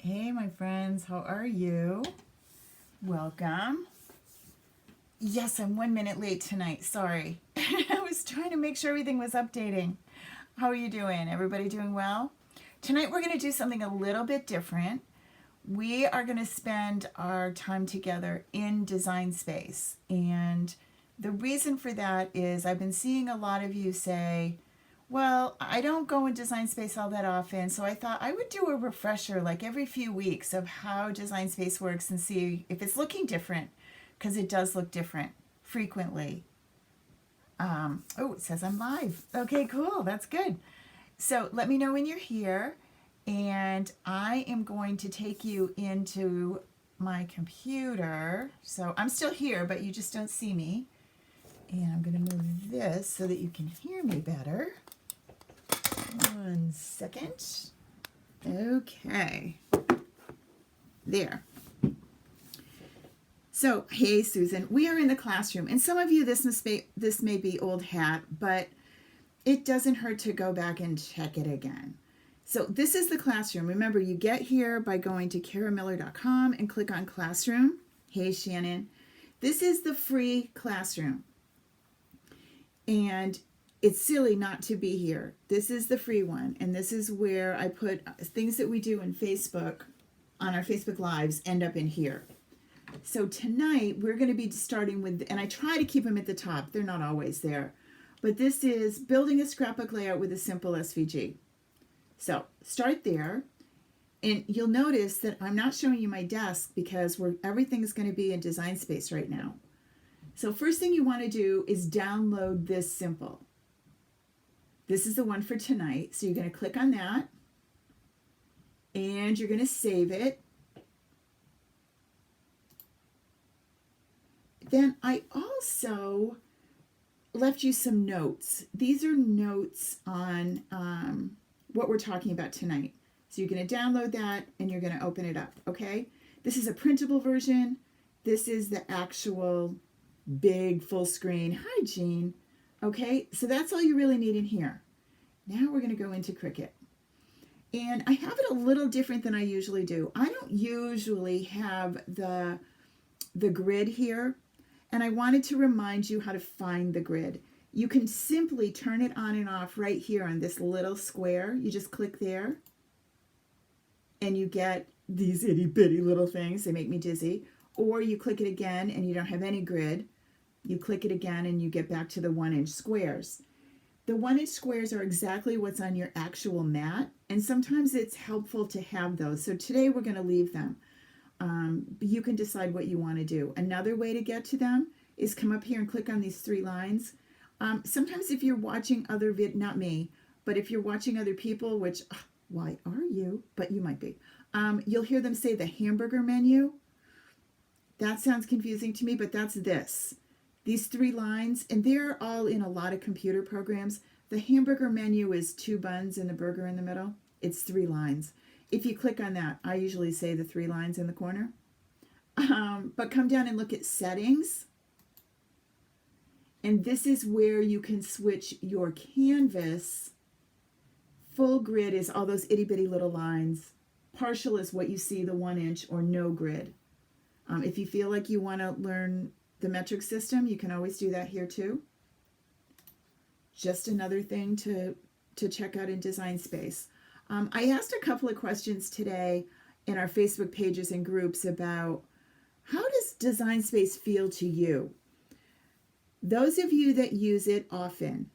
Hey, my friends, how are you? Welcome. Yes, I'm 1 minute late tonight. Sorry. I was trying to make sure everything was updating. How are you doing? Everybody doing well? Tonight we're going to do something a little bit different. We are going to spend our time together in Design Space. And the reason for that is I've been seeing a lot of you say, well, I don't go in Design Space all that often, so I thought I would do a refresher like every few weeks of how Design Space works and see if it's looking different, because it does look different frequently. Oh, it says I'm live. Okay, cool. That's good. So let me know when you're here, and I am going to take you into my computer. So I'm still here, but you just don't see me. And I'm going to move this so that you can hear me better. 1 second. Okay. There. So, hey, Susan, we are in the classroom. And some of you, this may be old hat, but it doesn't hurt to go back and check it again. So this is the classroom. Remember, you get here by going to karamiller.com and click on classroom. Hey, Shannon. This is the free classroom. And it's silly not to be here. This is the free one. And this is where I put things that we do in Facebook, on our Facebook Lives, end up in here. So tonight we're going to be starting with, and I try to keep them at the top. They're not always there. But this is building a scrapbook layout with a simple SVG. So start there. And you'll notice that I'm not showing you my desk because everything is going to be in Design Space right now. So first thing you want to do is download this Simple. This is the one for tonight. So you're going to click on that and you're going to save it. Then I also left you some notes. These are notes on what we're talking about tonight. So you're going to download that and you're going to open it up, okay? This is a printable version. This is the actual big full screen. Hi, Jean. Okay, so that's all you really need in here. Now we're going to go into Cricut. And I have it a little different than I usually do. I don't usually have the grid here. And I wanted to remind you how to find the grid. You can simply turn it on and off right here on this little square. You just click there. And you get these itty bitty little things. They make me dizzy. Or you click it again and you don't have any grid. You click it again and you get back to the 1-inch squares. The 1-inch squares are exactly what's on your actual mat, and sometimes it's helpful to have those. So today we're going to leave them. You can decide what you want to do. Another way to get to them is come up here and click on these 3 lines. Sometimes if you're watching other not me, but if you're watching other people, which, why are you? But you might be. You'll hear them say the hamburger menu. That sounds confusing to me, but that's this. These 3 lines, and they're all in a lot of computer programs. The hamburger menu is 2 buns and the burger in the middle. It's 3 lines. If you click on that, I usually say the 3 lines in the corner. But come down and look at settings. And this is where you can switch your canvas. Full grid is all those itty bitty little lines. Partial is what you see, the 1-inch, or no grid. If you feel like you want to learn the metric system, you can always do that here too. Just another thing to check out in Design Space. I asked a couple of questions today in our Facebook pages and groups about how does Design Space feel to you? Those of you that use it often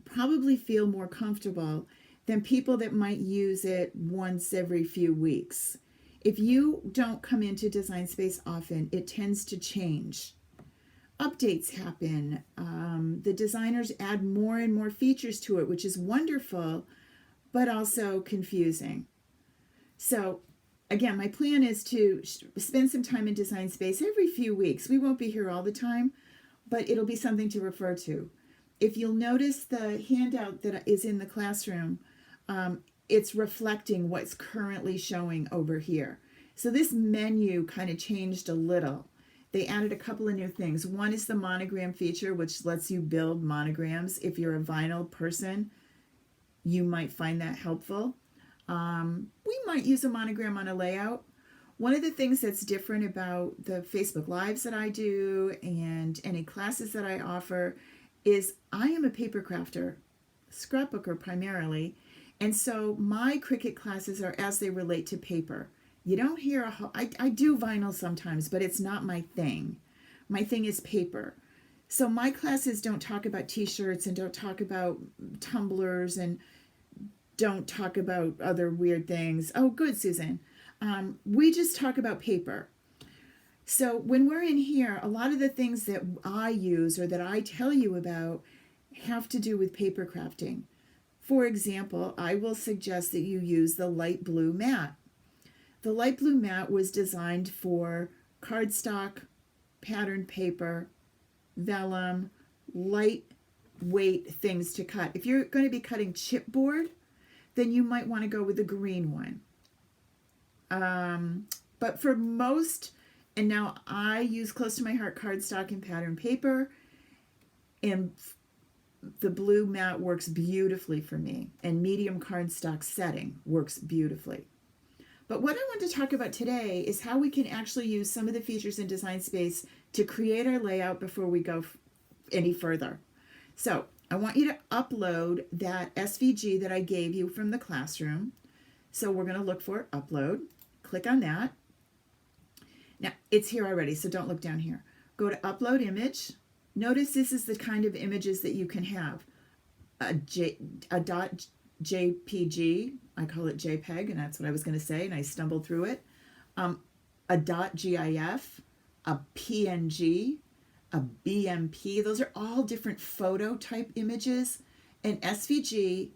probably feel more comfortable than people that might use it once every few weeks. If you don't come into Design Space often, it tends to change. Updates happen. The designers add more and more features to it, which is wonderful, but also confusing. So again, my plan is to spend some time in Design Space every few weeks. We won't be here all the time, but it'll be something to refer to. If you'll notice the handout that is in the classroom, it's reflecting what's currently showing over here. So this menu kind of changed a little. They added a couple of new things. One is the monogram feature, which lets you build monograms. If you're a vinyl person, you might find that helpful. We might use a monogram on a layout. One of the things that's different about the Facebook Lives that I do and any classes that I offer is I am a paper crafter, scrapbooker primarily, and so my Cricut classes are as they relate to paper. You don't hear I do vinyl sometimes, but it's not my thing. My thing is paper. So my classes don't talk about t-shirts and don't talk about tumblers and don't talk about other weird things. Oh, good, Susan. We just talk about paper. So when we're in here, a lot of the things that I use or that I tell you about have to do with paper crafting. For example, I will suggest that you use the light blue mat. The light blue mat was designed for cardstock, patterned paper, vellum, lightweight things to cut. If you're going to be cutting chipboard, then you might want to go with the green one. But for most, and now I use close to my heart cardstock and pattern paper, and the blue mat works beautifully for me, and medium cardstock setting works beautifully. But what I want to talk about today is how we can actually use some of the features in Design Space to create our layout before we go any further. So I want you to upload that SVG that I gave you from the classroom. So we're going to look for upload. Click on that. Now, it's here already, so don't look down here. Go to Upload Image. Notice this is the kind of images that you can have. A .jpg, I call it JPEG, and that's what I was going to say, and I stumbled through it. A .gif, a PNG, a BMP. Those are all different photo type images. An SVG,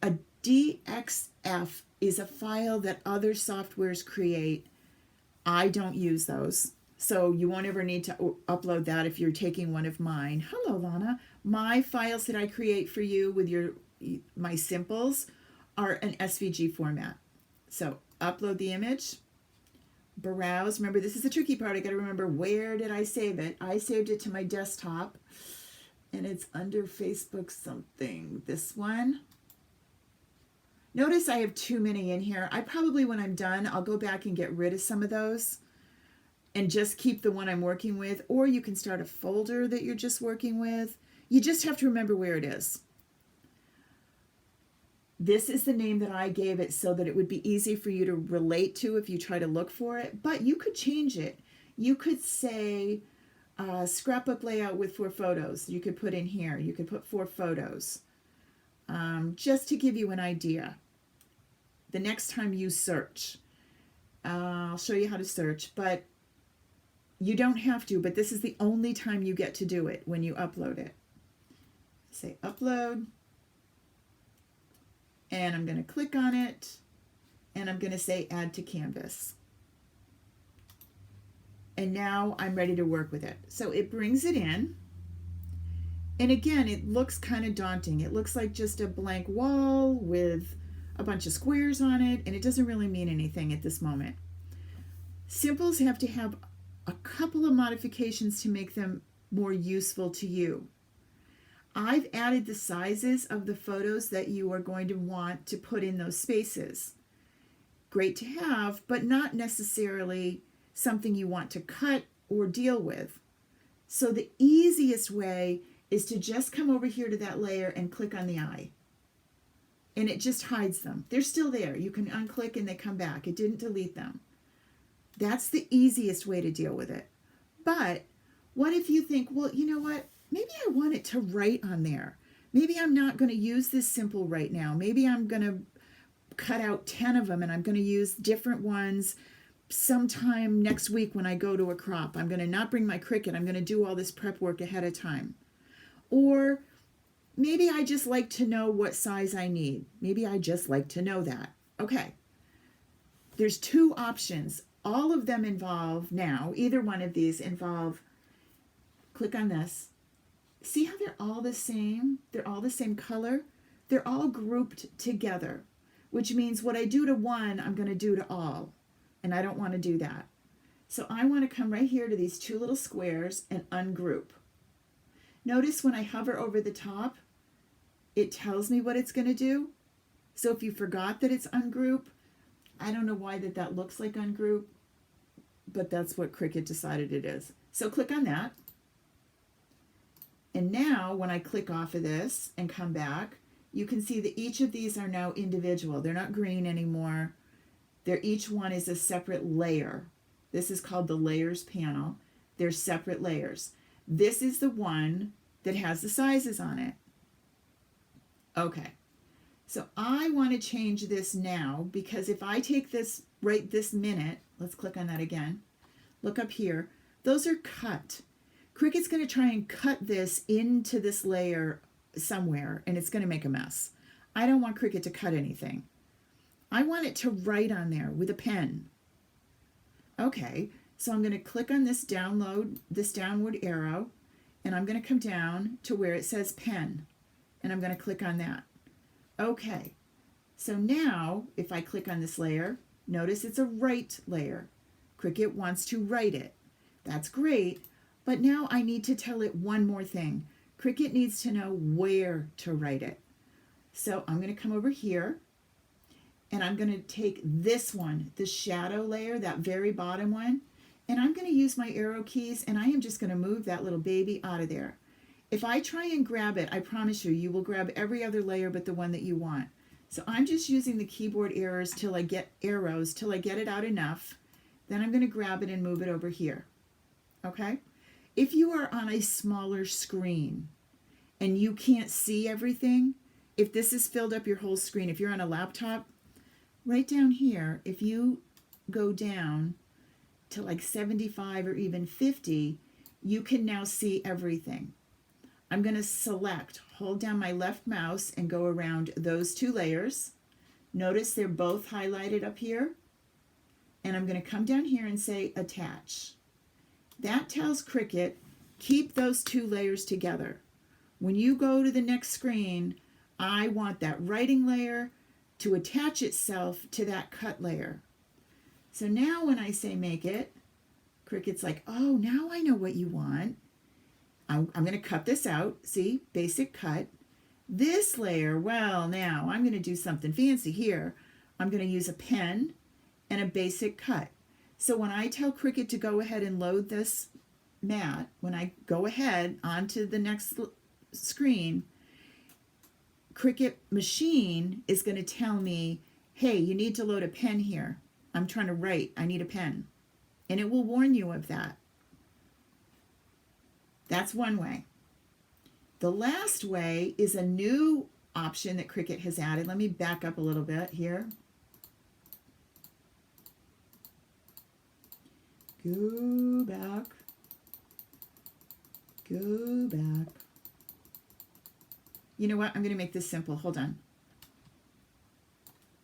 a DXF is a file that other softwares create. I don't use those. So you won't ever need to upload that if you're taking one of mine. Hello, Lana. My files that I create for you with my simples are an SVG format. So upload the image, browse. Remember, this is the tricky part. I got to remember, where did I save it? I saved it to my desktop, and it's under Facebook something. This one. Notice I have too many in here. I probably, when I'm done, I'll go back and get rid of some of those and just keep the one I'm working with, or you can start a folder that you're just working with. You just have to remember where it is. This is the name that I gave it so that it would be easy for you to relate to if you try to look for it, but you could change it. You could say Scrapbook Layout with 4 photos. You could put in here. You could put 4 photos, just to give you an idea. The next time you search, I'll show you how to search, but you don't have to, but this is the only time you get to do it, when you upload it. Say upload, and I'm going to click on it, and I'm going to say add to canvas. And now I'm ready to work with it. So it brings it in, and again, it looks kind of daunting. It looks like just a blank wall with a bunch of squares on it, and it doesn't really mean anything at this moment. Simples have to have a couple of modifications to make them more useful to you. I've added the sizes of the photos that you are going to want to put in those spaces. Great to have, but not necessarily something you want to cut or deal with. So the easiest way is to just come over here to that layer and click on the eye. And it just hides them. They're still there. You can unclick and they come back. It didn't delete them. That's the easiest way to deal with it. But what if you think, well, you know what? Maybe I want it to write on there. Maybe I'm not going to use this simple right now. Maybe I'm going to cut out 10 of them and I'm going to use different ones sometime next week when I go to a crop. I'm going to not bring my Cricut. I'm going to do all this prep work ahead of time. Or maybe I just like to know what size I need. Maybe I just like to know that. Okay. There's 2 options. All of them involve now, either one of these involve, click on this. See how they're all the same? They're all the same color. They're all grouped together, which means what I do to one, I'm going to do to all. And I don't want to do that. So I want to come right here to these 2 little squares and ungroup. Notice when I hover over the top, it tells me what it's going to do. So if you forgot that it's ungroup, I don't know why that looks like ungroup, but that's what Cricut decided it is. So click on that. And now when I click off of this and come back, you can see that each of these are now individual. They're not green anymore. Each one is a separate layer. This is called the layers panel. They're separate layers. This is the one that has the sizes on it. Okay, so I want to change this now, because if I take this right this minute, let's click on that again. Look up here. Those are cut. Cricut's going to try and cut this into this layer somewhere, and it's going to make a mess. I don't want Cricut to cut anything. I want it to write on there with a pen. Okay, so I'm going to click on this downward arrow, and I'm going to come down to where it says pen, and I'm going to click on that. Okay, so now if I click on this layer, notice it's a write layer. Cricut wants to write it. That's great, but now I need to tell it one more thing. Cricut needs to know where to write it. So I'm going to come over here, and I'm going to take this one, the shadow layer, that very bottom one, and I'm going to use my arrow keys, and I am just going to move that little baby out of there. If I try and grab it, I promise you, you will grab every other layer but the one that you want. So I'm just using the keyboard arrows till I get it out enough. Then I'm going to grab it and move it over here. Okay? If you are on a smaller screen and you can't see everything, if this has filled up your whole screen, if you're on a laptop, right down here, if you go down to like 75 or even 50, you can now see everything. I'm going to hold down my left mouse and go around those two layers. Notice they're both highlighted up here. And I'm going to come down here and say attach. That tells Cricut, keep those two layers together. When you go to the next screen, I want that writing layer to attach itself to that cut layer. So now when I say make it, Cricut's like, oh, now I know what you want. I'm going to cut this out. See, basic cut. This layer, well, now I'm going to do something fancy here. I'm going to use a pen and a basic cut. So when I tell Cricut to go ahead and load this mat, when I go ahead onto the next screen, Cricut machine is going to tell me, hey, you need to load a pen here. I'm trying to write. I need a pen. And it will warn you of that. That's one way. The last way is a new option that Cricut has added. Let me back up a little bit here. Go back. Go back. You know what? I'm going to make this simple. Hold on.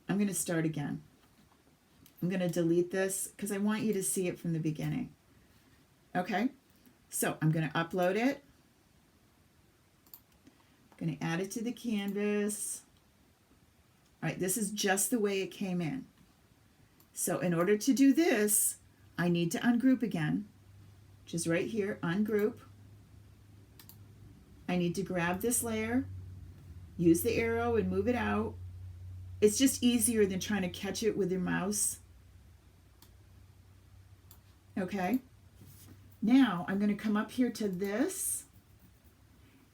I'm going to start again. I'm going to delete this because I want you to see it from the beginning. Okay? So I'm going to upload it. I'm going to add it to the canvas. All right, this is just the way it came in. So in order to do this, I need to ungroup again, which is right here, ungroup. I need to grab this layer, use the arrow and move it out. It's just easier than trying to catch it with your mouse. Okay. Now I'm going to come up here to this,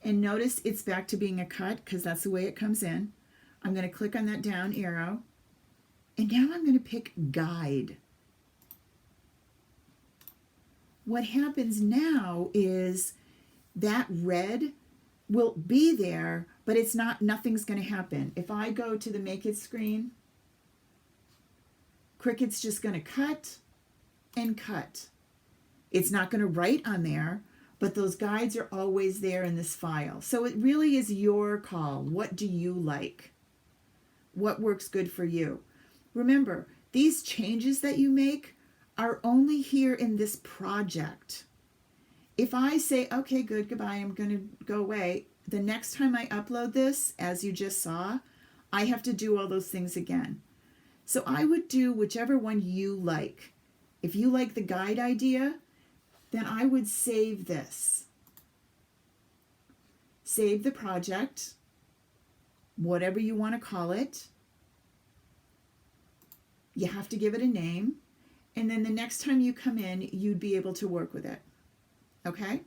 and notice it's back to being a cut because that's the way it comes in. I'm going to click on that down arrow, and now I'm going to pick guide. What happens now is that red will be there, but it's not, nothing's going to happen. If I go to the make it screen, Cricut's just going to cut and cut. It's not going to write on there, but those guides are always there in this file. So it really is your call. What do you like? What works good for you? Remember, these changes that you make are only here in this project. If I say, okay, good, goodbye, I'm going to go away, the next time I upload this, as you just saw, I have to do all those things again. So I would do whichever one you like. If you like the guide idea, then I would save this. Save the project, whatever you want to call it. You have to give it a name. And then the next time you come in, you'd be able to work with it. Okay?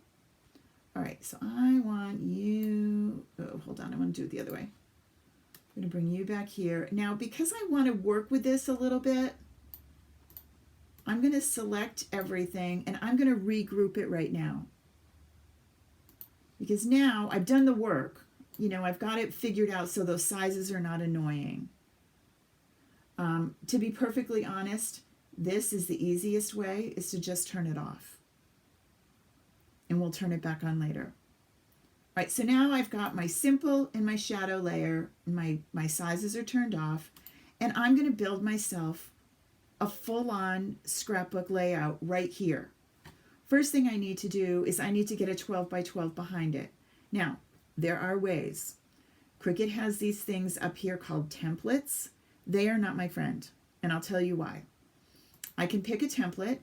All right, so I want you, oh, hold on, I want to do it the other way. I'm going to bring you back here. Now, because I want to work with this a little bit, I'm going to select everything and I'm going to regroup it right now. Because now I've done the work. You know, I've got it figured out so those sizes are not annoying. To be perfectly honest, this is the easiest way, is to just turn it off. And we'll turn it back on later. All right, so now I've got my simple and my shadow layer. My sizes are turned off. And I'm going to build myself a full-on scrapbook layout right here. First thing I need to do is I need to get a 12 by 12 behind it. Now, there are ways. Cricut has these things up here called templates. They are not my friend, and I'll tell you why. I can pick a template.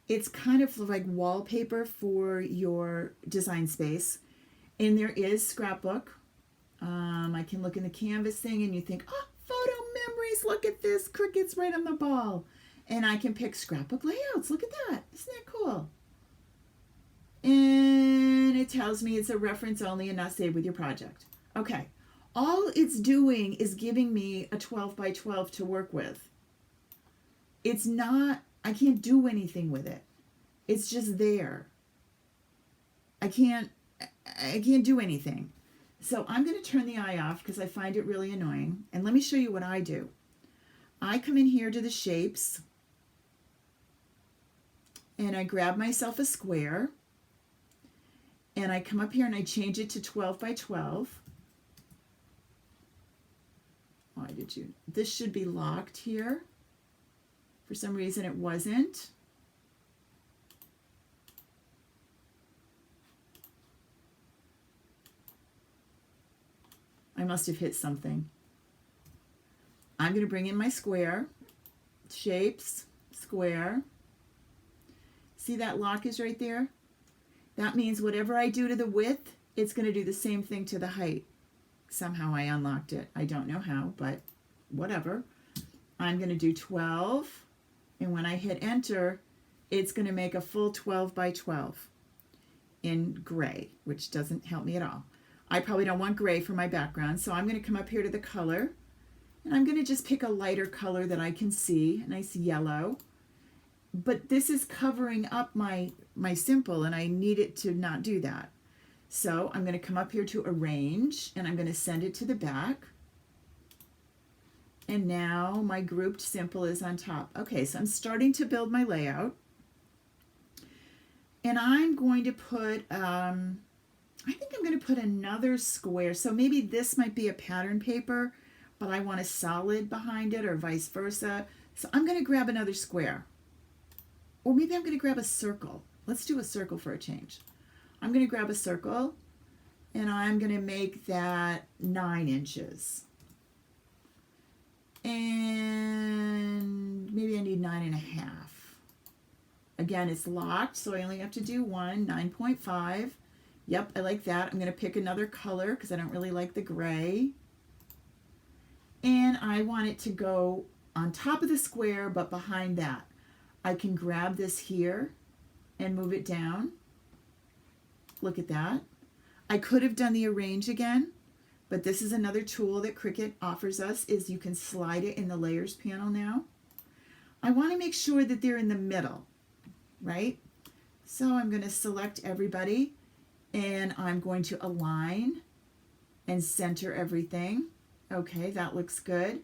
It's kind of like wallpaper for your design space, and there is Scrapbook. I can look in the canvas thing, and you think, oh, photo memories, look at this. Cricut's right on the ball. And I can pick Scrapbook Layouts. Look at that. Isn't that cool? And it tells me it's a reference only and not saved with your project. Okay, all it's doing is giving me a 12 by 12 to work with. It's not, I can't do anything with it. It's just there. I can't do anything. So I'm going to turn the eye off because I find it really annoying. And let me show you what I do. I come in here to the shapes and I grab myself a square. And I come up here and I change it to 12 by 12. Why did you? This should be locked here. For some reason it wasn't. I must have hit something. I'm going to bring in my square. Shapes, square. See that lock is right there? That means whatever I do to the width, it's going to do the same thing to the height. Somehow I unlocked it. I don't know how, but whatever. I'm going to do 12, and when I hit enter, it's going to make a full 12 by 12 in gray, which doesn't help me at all. I probably don't want gray for my background, so I'm going to come up here to the color, and I'm going to just pick a lighter color that I can see, a nice yellow. But this is covering up my simple, and I need it to not do that. So I'm going to come up here to arrange, and I'm going to send it to the back. And now my grouped simple is on top. Okay, so I'm starting to build my layout. And I'm going to put, I think I'm going to put another square. So maybe this might be a pattern paper, but I want a solid behind it or vice versa. So I'm going to grab another square. Or maybe I'm going to grab a circle. Let's do a circle for a change. I'm going to grab a circle and I'm going to make that 9 inches. And maybe I need 9.5. Again, it's locked, so I only have to do 9.5. Yep, I like that. I'm going to pick another color because I don't really like the gray. And I want it to go on top of the square, but behind that. I can grab this here and move it down. Look at that. I could have done the arrange again, but this is another tool that Cricut offers us, is you can slide it in the layers panel now. I want to make sure that they're in the middle, right? So I'm going to select everybody and I'm going to align and center everything. Okay, that looks good.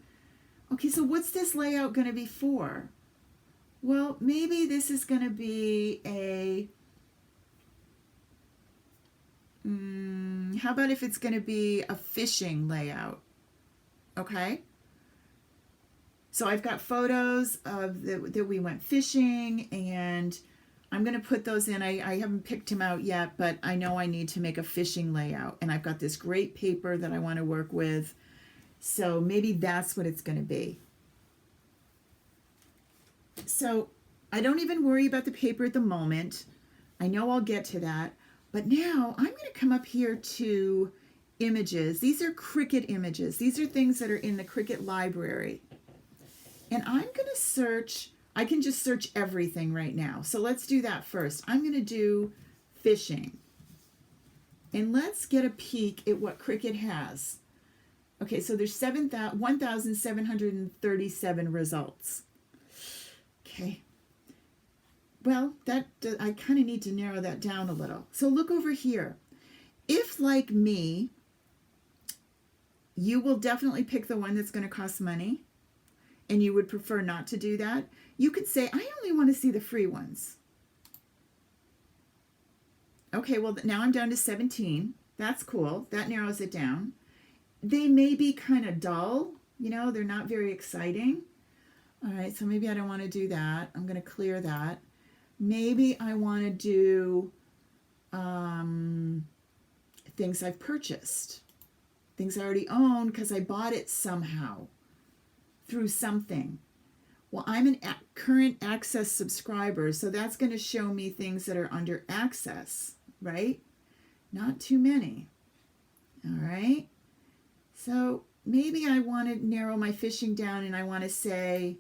Okay, so what's this layout going to be for? Well, maybe this is going to be a, how about if it's going to be a fishing layout? Okay. So I've got photos of that we went fishing, and I'm going to put those in. I haven't picked them out yet, but I know I need to make a fishing layout. And I've got this great paper that I want to work with. So maybe that's what it's going to be. So I don't even worry about the paper at the moment. I know I'll get to that. But now I'm going to come up here to images. These are Cricut images. These are things that are in the Cricut library. And I'm going to search, I can just search everything right now. So let's do that first. I'm going to do fishing. And let's get a peek at what Cricut has. Okay, so there's 1,737 results. Okay. Well, I kind of need to narrow that down a little. So look over here. If, like me, you will definitely pick the one that's going to cost money, and you would prefer not to do that, you could say, I only want to see the free ones. Okay, well, now I'm down to 17. That's cool. That narrows it down. They may be kind of dull. You know, they're not very exciting. All right, so maybe I don't want to do that. I'm going to clear that. Maybe I want to do things I've purchased, things I already own because I bought it somehow through something. Well, I'm an current access subscriber, so that's going to show me things that are under access, right? Not too many. All right. So maybe I want to narrow my fishing down, and I want to say,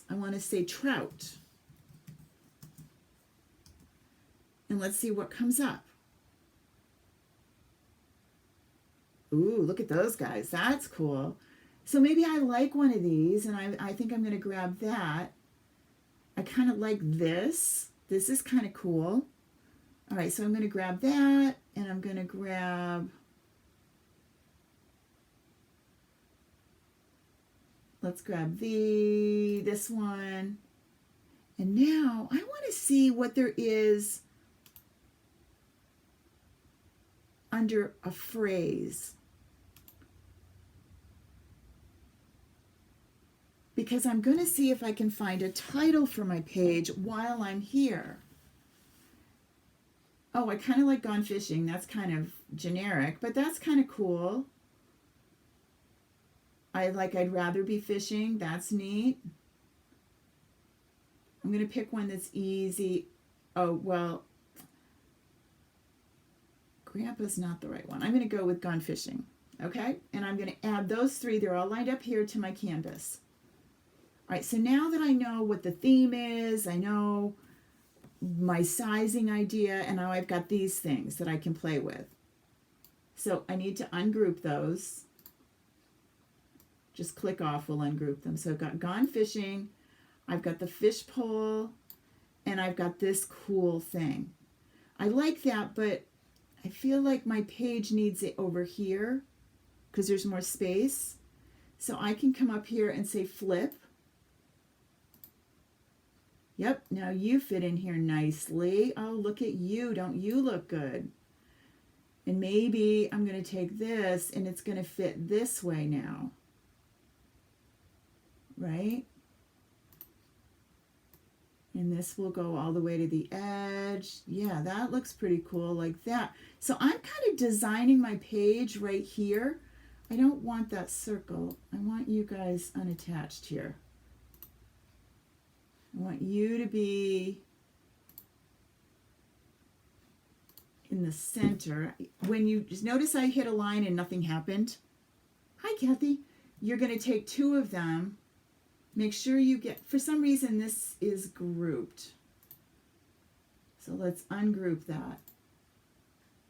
I want to say trout. And let's see what comes up. Ooh, look at those guys. That's cool. So maybe I like one of these, and I think I'm going to grab that. I kind of like this. This is kind of cool. All right, so I'm going to grab that, and I'm going to grab, let's grab this one. And now I want to see what there is under a phrase, because I'm going to see if I can find a title for my page while I'm here. Oh, I kind of like gone fishing. That's kind of generic, but that's kind of cool. I'd rather be fishing. That's neat. I'm going to pick one that's easy. Oh, well, Grandpa's not the right one. I'm going to go with gone fishing. Okay? And I'm going to add those three. They're all lined up here to my canvas. All right, so now that I know what the theme is, I know my sizing idea, and now I've got these things that I can play with. So I need to ungroup those. Just click off, we'll ungroup them. So I've got gone fishing, I've got the fish pole, and I've got this cool thing. I like that, but I feel like my page needs it over here because there's more space. So I can come up here and say flip. Yep, now you fit in here nicely. Oh, look at you. Don't you look good? And maybe I'm going to take this and it's going to fit this way now. Right? And this will go all the way to the edge. Yeah, that looks pretty cool like that. So I'm kind of designing my page right here. I don't want that circle. I want you guys unattached here. I want you to be in the center. When you just notice I hit a line and nothing happened. Hi, Kathy. You're going to take two of them. Make sure you get, for some reason this is grouped. So let's ungroup that.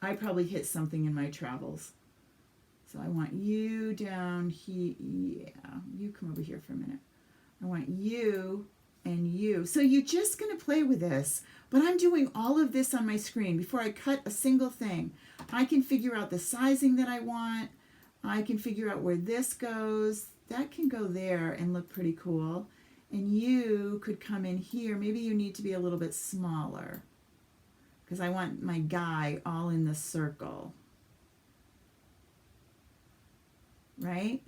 I probably hit something in my travels. So I want you down here. Yeah, you come over here for a minute. I want you and you. So you're just going to play with this, but I'm doing all of this on my screen before I cut a single thing. I can figure out the sizing that I want. I can figure out where this goes. That can go there and look pretty cool. And you could come in here. Maybe you need to be a little bit smaller because I want my guy all in the circle. Right?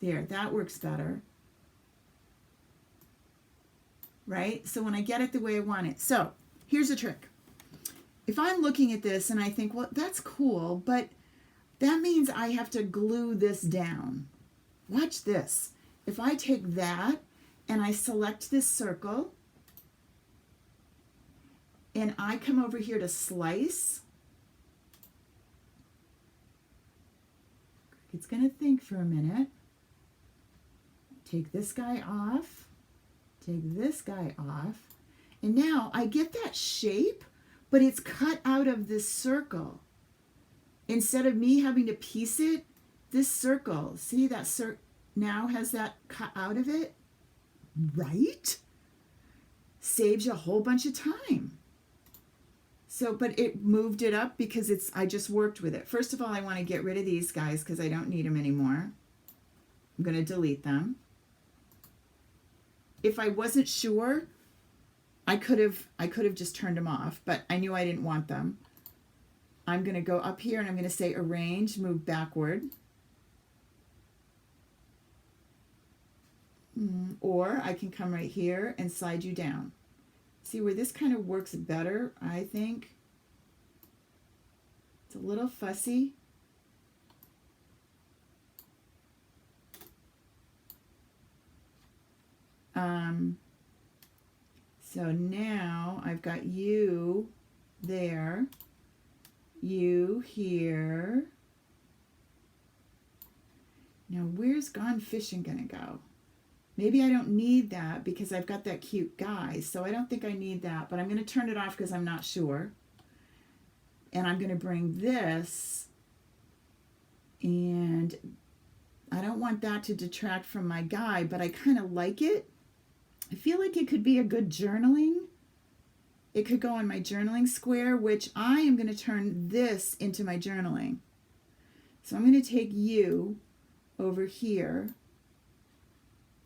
There, that works better. Right? So when I get it the way I want it. So here's a trick. If I'm looking at this and I think, well, that's cool, but that means I have to glue this down. Watch this. If I take that and I select this circle and I come over here to slice, It's going to think for a minute. Take this guy off. Take this guy off. And now I get that shape, but it's cut out of this circle. Instead of me having to piece it, this circle, see that now has that cut out of it, right? Saves you a whole bunch of time. So, but it moved it up because I just worked with it. First of all, I want to get rid of these guys because I don't need them anymore. I'm going to delete them. If I wasn't sure, I could have just turned them off, but I knew I didn't want them. I'm going to go up here and I'm going to say arrange, move backward. Or I can come right here and slide you down. See where this kind of works better, I think. It's a little fussy. So now I've got you there, you here. Now where's Gone Fishing gonna go? Maybe I don't need that because I've got that cute guy, so I don't think I need that, but I'm going to turn it off because I'm not sure. And I'm going to bring this, and I don't want that to detract from my guy, but I kind of like it. I feel like it could be a good journaling. It could go on my journaling square, which I am going to turn this into my journaling. So I'm going to take you over here.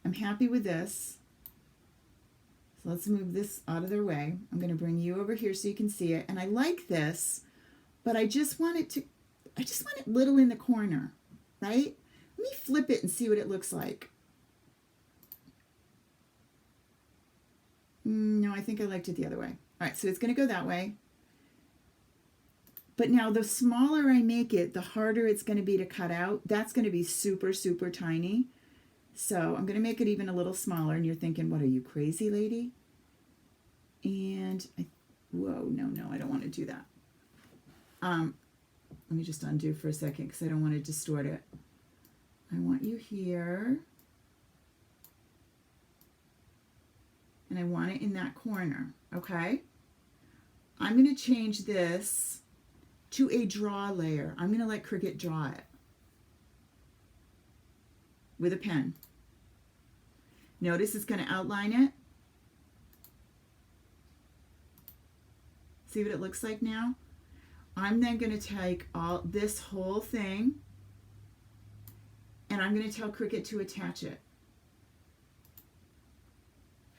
I'm happy with this. So let's move this out of their way. I'm going to bring you over here so you can see it. And I like this, but I just want it little in the corner, right? Let me flip it and see what it looks like. No, I think I liked it the other way. All right, so it's going to go that way. But now the smaller I make it, the harder it's going to be to cut out. That's going to be super, super tiny. So I'm going to make it even a little smaller, and you're thinking, what, are you crazy, lady? And, whoa, no, I don't want to do that. Let me just undo for a second because I don't want to distort it. I want you here. And I want it in that corner, okay? I'm going to change this to a draw layer. I'm going to let Cricut draw it with a pen. Notice it's going to outline it. See what it looks like now? I'm then going to take all this whole thing and I'm going to tell Cricut to attach it.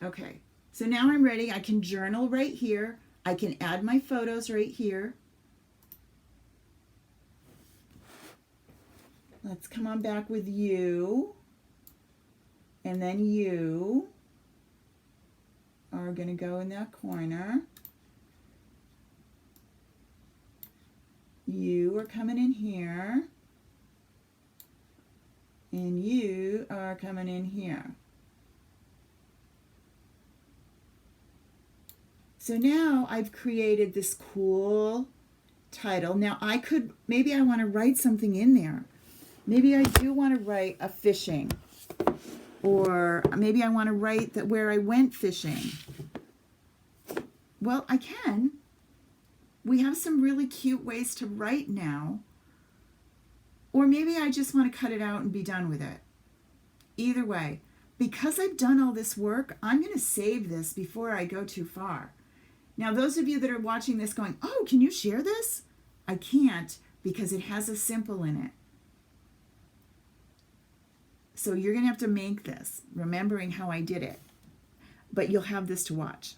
Okay, so now I'm ready. I can journal right here. I can add my photos right here. Let's come on back with you. And then you are going to go in that corner. You are coming in here. And you are coming in here. So now I've created this cool title. Now maybe I want to write something in there. Maybe I do want to write a fishing. Or maybe I want to write that where I went fishing. Well, I can. We have some really cute ways to write now. Or maybe I just want to cut it out and be done with it. Either way, because I've done all this work, I'm going to save this before I go too far. Now, those of you that are watching this going, oh, can you share this? I can't because it has a simple in it. So you're going to have to make this, remembering how I did it. But you'll have this to watch.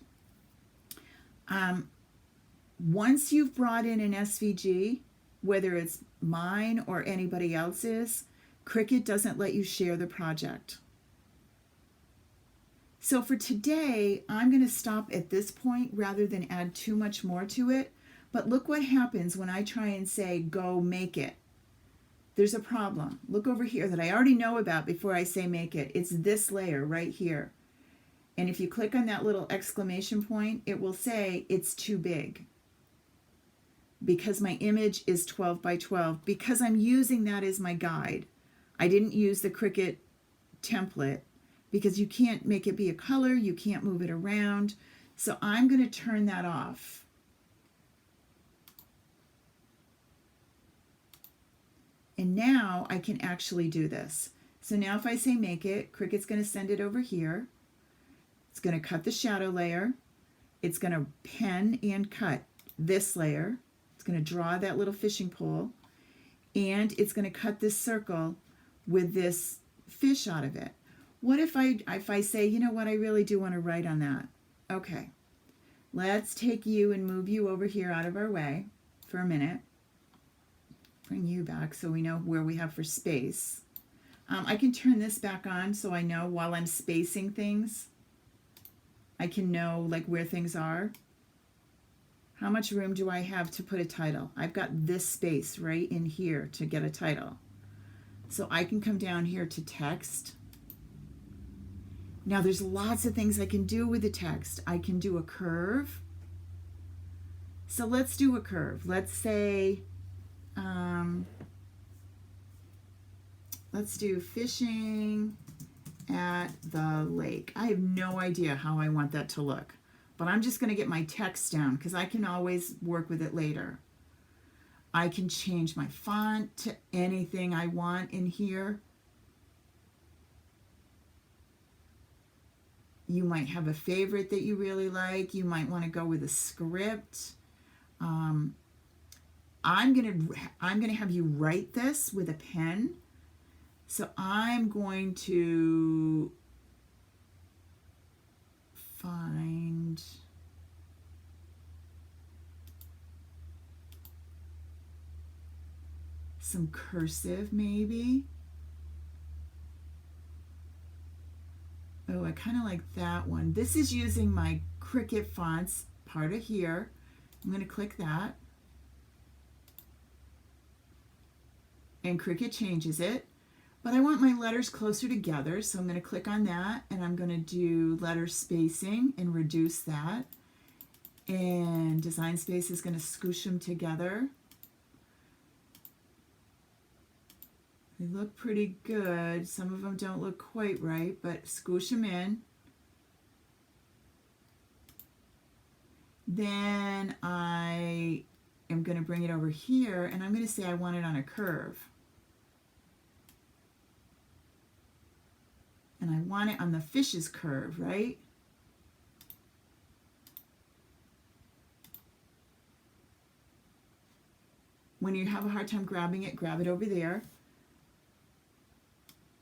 Once you've brought in an SVG, whether it's mine or anybody else's, Cricut doesn't let you share the project. So for today, I'm going to stop at this point rather than add too much more to it. But look what happens when I try and say, go make it. There's a problem. Look over here that I already know about before I say make it. It's this layer right here. And if you click on that little exclamation point, it will say it's too big. because my image is 12 by 12, because I'm using that as my guide. I didn't use the Cricut template because you can't make it be a color, you can't move it around. So I'm going to turn that off. And now I can actually do this. So now if I say make it, Cricut's going to send it over here. It's going to cut the shadow layer. It's going to pen and cut this layer. It's going to draw that little fishing pole. And it's going to cut this circle with this fish out of it. What if I say, you know what, I really do want to write on that. Okay, let's take you and move you over here out of our way for a minute. Bring you back so we know where we have for space. I can turn this back on so I know while I'm spacing things, I can know like where things are. How much room do I have to put a title? I've got this space right in here to get a title. So I can come down here to text. Now there's lots of things I can do with the text. I can do a curve. So let's do a curve. Let's say, let's do fishing at the lake. I have no idea how I want that to look, but I'm just going to get my text down because I can always work with it later. I can change my font to anything I want in here. You might have a favorite that you really like. You might want to go with a script. I'm gonna have you write this with a pen. So I'm going to find some cursive maybe. Oh, I kind of like that one. This is using my Cricut fonts part of here. I'm going to click that. And Cricut changes it. But I want my letters closer together, so I'm going to click on that, and I'm going to do letter spacing and reduce that. And Design Space is going to scoosh them together. They look pretty good. Some of them don't look quite right, but scoosh them in. Then I am going to bring it over here, and I'm going to say I want it on a curve. And I want it on the fish's curve, right? When you have a hard time grabbing it, grab it over there.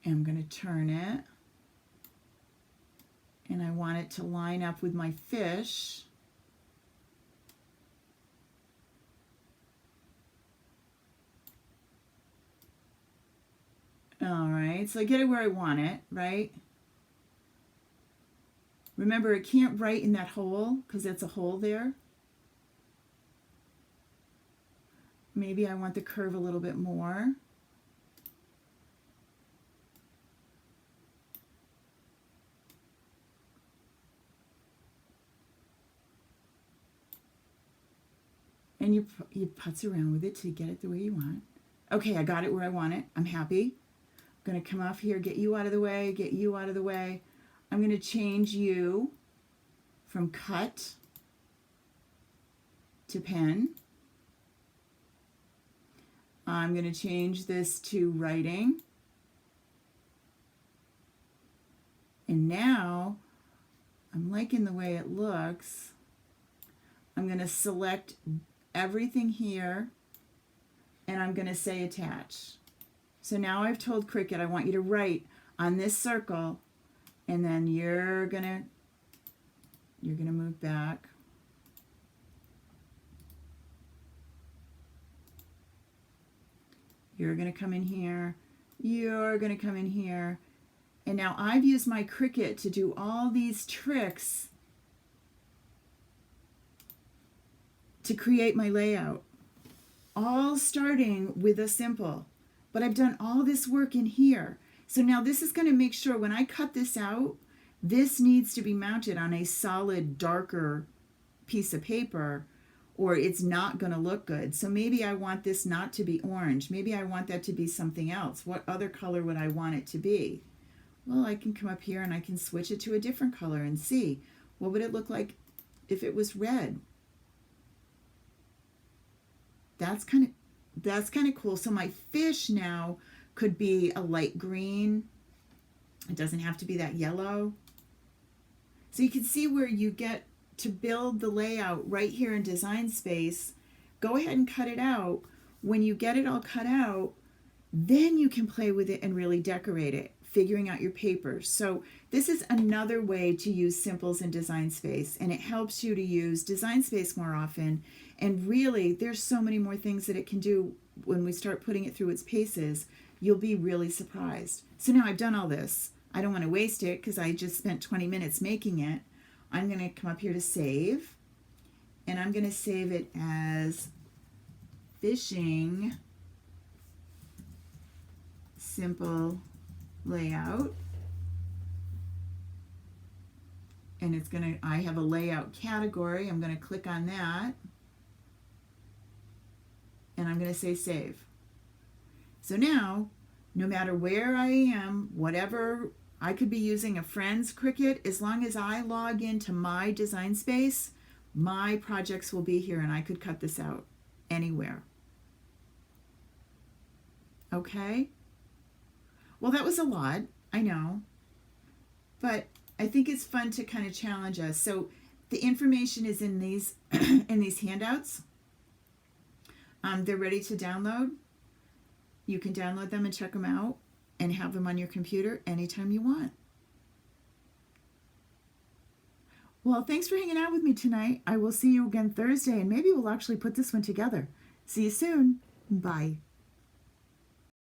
And I'm going to turn it. And I want it to line up with my fish. All right, so I get it where I want it, right? Remember, it can't write in that hole because that's a hole there. Maybe I want the curve a little bit more. And you putz around with it to get it the way you want. Okay, I got it where I want it. I'm happy. I'm going to come off here, get you out of the way, get you out of the way. I'm going to change you from cut to pen. I'm going to change this to writing. And now I'm liking the way it looks. I'm going to select everything here and I'm going to say attach. So now I've told Cricut I want you to write on this circle, and then you're gonna move back. You're gonna come in here. You're gonna come in here. And now I've used my Cricut to do all these tricks to create my layout, all starting with a simple. But I've done all this work in here. So now this is going to make sure when I cut this out, this needs to be mounted on a solid, darker piece of paper, or it's not going to look good. So maybe I want this not to be orange. Maybe I want that to be something else. What other color would I want it to be? Well, I can come up here and I can switch it to a different color and see what would it look like if it was red. That's kind of cool. So my fish now could be a light green. It doesn't have to be that yellow. So you can see where you get to build the layout right here in Design Space. Go ahead and cut it out. When you get it all cut out, then you can play with it and really decorate it, figuring out your papers. So this is another way to use Simples in Design Space, and it helps you to use Design Space more often. And really, there's so many more things that it can do when we start putting it through its paces. You'll be really surprised. So now I've done all this. I don't want to waste it because I just spent 20 minutes making it. I'm going to come up here to save, and I'm going to save it as Fishing Simple Layout. And it's going to, I have a layout category. I'm going to click on that, and I'm going to say save. So now, no matter where I am, whatever, I could be using a friend's Cricut. As long as I log into my Design Space, my projects will be here and I could cut this out anywhere. Okay? Well, that was a lot, I know, but I think it's fun to kind of challenge us. So the information is in these in these handouts. They're ready to download. You can download them and check them out and have them on your computer anytime you want. Well, thanks for hanging out with me tonight. I will see you again Thursday, and maybe we'll actually put this one together. See you soon. Bye.